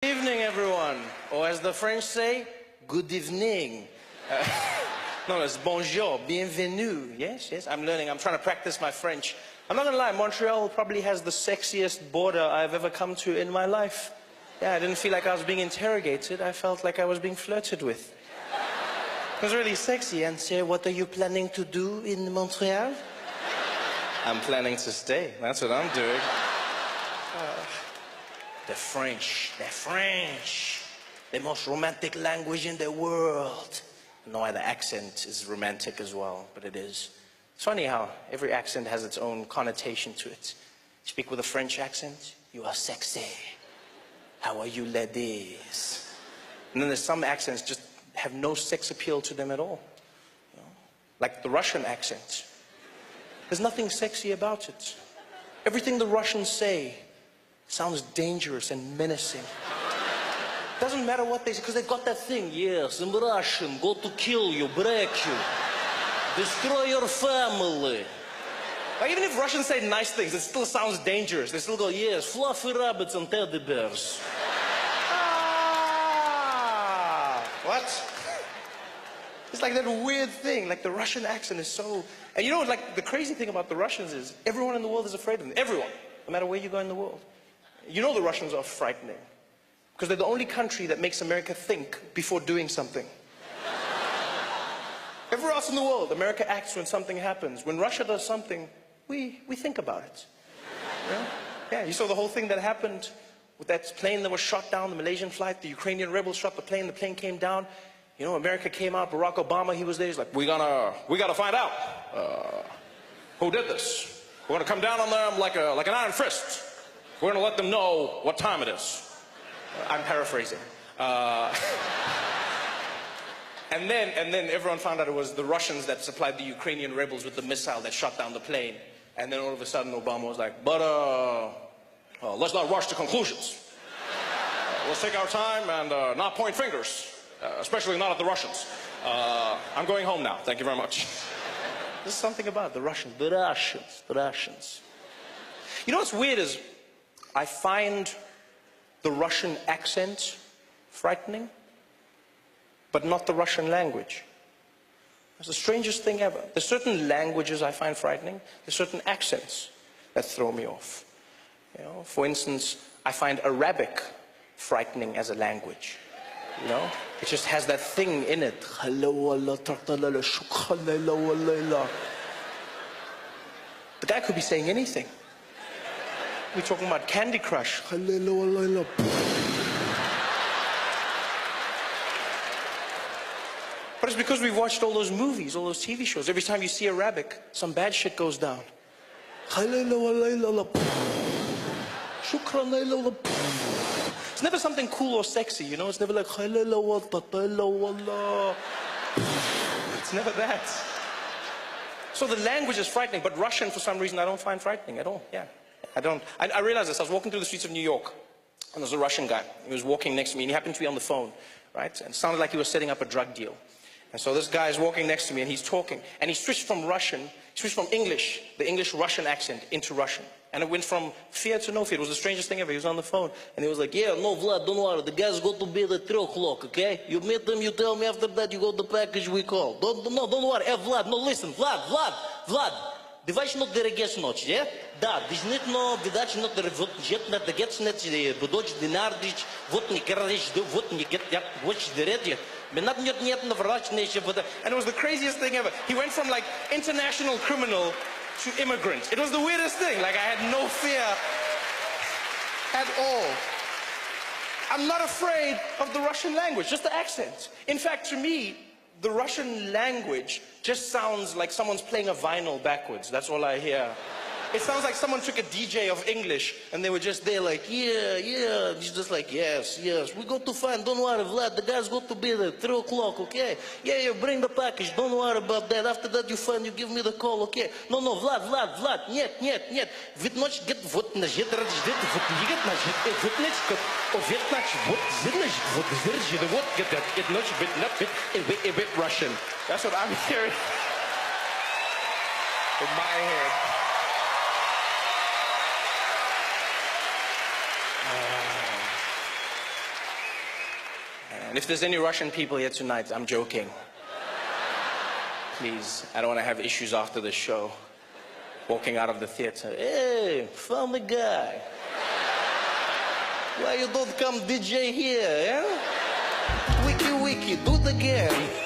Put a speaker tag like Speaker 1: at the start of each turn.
Speaker 1: Good evening, everyone. Or as the French say, good evening. No, it's bonjour, bienvenue. Yes, yes, I'm learning. I'm trying to practice my French. I'm not gonna lie, Montreal probably has the sexiest border I've ever come to in my life. Yeah, I didn't feel like I was being interrogated. I felt like I was being flirted with. It was really sexy. And say, what are you planning to do in Montreal? I'm planning to stay. That's what I'm doing. The French. The most romantic language in the world. I don't know why the accent is romantic as well, but it is. It's funny how every accent has its own connotation to it. You speak with a French accent, you are sexy. How are you, ladies? And then there's some accents just have no sex appeal to them at all. You know? Like the Russian accent. There's nothing sexy about it. Everything the Russians say sounds dangerous and menacing. Doesn't matter what they say, because they've got that thing. Yes, I'm Russian, go to kill you, break you, destroy your family. Like, even if Russians say nice things, it still sounds dangerous. They still go, yes, fluffy rabbits and teddy bears. What? It's like that weird thing, like the Russian accent is so... And you know, like, the crazy thing about the Russians is everyone in the world is afraid of them. Everyone, no matter where you go in the world. You know the Russians are frightening. Because they're the only country that makes America think before doing something. Everywhere else in the world, America acts when something happens. When Russia does something, we think about it. You know? Yeah, you saw the whole thing that happened with that plane that was shot down, the Malaysian flight. The Ukrainian rebels shot the plane came down. You know, America came out, Barack Obama, he was there. He's like, we gotta find out who did this. We're gonna come down on them like an iron fist. We're gonna let them know what time it is. I'm paraphrasing. And then everyone found out it was the Russians that supplied the Ukrainian rebels with the missile that shot down the plane. And then all of a sudden Obama was like, but let's not rush to conclusions. Let's take our time and not point fingers, especially not at the Russians. I'm going home now. Thank you very much. There's something about the Russians. The Russians. You know what's weird is I find the Russian accent frightening, but not the Russian language. It's the strangest thing ever. There's certain languages I find frightening. There's certain accents that throw me off. You know, for instance, I find Arabic frightening as a language. You know, it just has that thing in it. The guy could be saying anything. We're talking about Candy Crush. But it's because we've watched all those movies, all those TV shows. Every time you see Arabic, some bad shit goes down. It's never something cool or sexy, you know? It's never like... It's never that. So the language is frightening, but Russian, for some reason, I don't find frightening at all. Yeah. I realized this. I was walking through the streets of New York, and there was a Russian guy. He was walking next to me, and he happened to be on the phone, right? And it sounded like he was setting up a drug deal. And so this guy is walking next to me, and he's talking. And he switched from English, the English-Russian accent, into Russian. And it went from fear to no fear. It was the strangest thing ever. He was on the phone, and he was like, yeah, no, Vlad, don't worry. The guys go to bed at 3 o'clock, okay? You meet them, you tell me after that, you got the package we call. Don't worry. Hey, Vlad, no, listen. Vlad. Давайте но дерегеш ночь, yeah? Да, действительно, видать, но вот жет на дегец нет, будоч динардич, вот не крадешь, вот не get, я вот дередje. And it was the craziest thing ever. He went from like international criminal to immigrant. It was the weirdest thing. Like I had no fear at all. I'm not afraid of the Russian language, just the accent. In fact, to me, the Russian language just sounds like someone's playing a vinyl backwards. That's all I hear. It sounds like someone took a DJ of English and they were just there like, yeah. He's just like, yes. We go to find, don't worry, Vlad, the guys go to bed at 3 o'clock, okay? Yeah, bring the package, don't worry about that. After that you find, you give me the call, okay? No, Vlad, нет. Ведь ночь, вот на жет, вот егет на жет, вот ночь, овет ночь, вот зырночь, вот зыржи, вот get ночь, a bit Russian. That's what I'm hearing in my head. And if there's any Russian people here tonight, I'm joking. Please, I don't want to have issues after the show. Walking out of the theater, hey, funny guy. Why you don't come DJ here, eh? Wiki, do it again.